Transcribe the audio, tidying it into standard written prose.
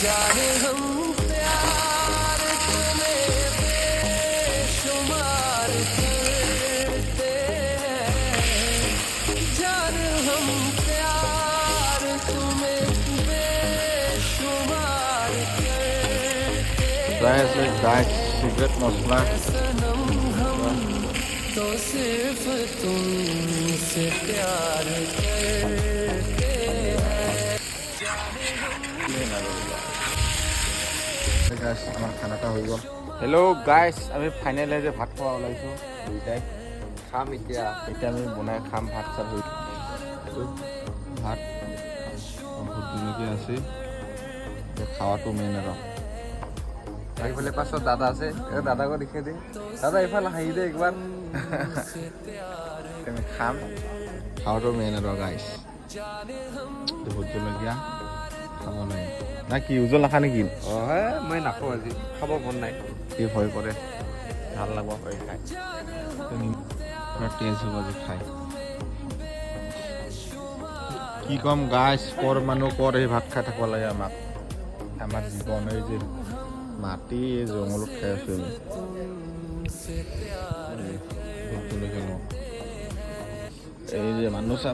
जाने हम प्यार तुम्हें बेशुमार करते हैं जान हम प्यार तुम्हें बेशुमार करते guys, secret मसला सनम हम तो सिर्फ तुमसे प्यार करते গাইছ আমাৰ খানাটা হৈ গ'ল হেল্ল' গাইছ আমি ফাইনেলি যে ভাত খোৱা ওলাইছোঁ দুইটাই খাম এতিয়া আমি বনাই খাম ভাত চাত হৈ ভাত বহুত ধুনীয়াকৈ আছে খাৱাটো মেইন আৰু এইফালে পাছত দাদা আছে দাদাকো দেখাই দে দাদা এইফালে হাঁহি দে একবাৰ আমি খাম খাৱাটো মেইন আৰু গাইছ বহুত জলকীয়া খাব লাগে না কি উজ্জ্বল নাখা নেকি মই নাখাওঁ আজি খাব মন নাই কি ভয় কৰে ভাল লাগব হয় খাই টেষ্ট হ'ব আজি খাই কি কম গাইছ কৰ মানুহ কৰ এই ভাত খাই থাকিব লাগে আমাক আমাৰ জীৱন এই যে মাটি এই জংঘলত খাই আছোঁ আমি এই যে মানুহ চাপ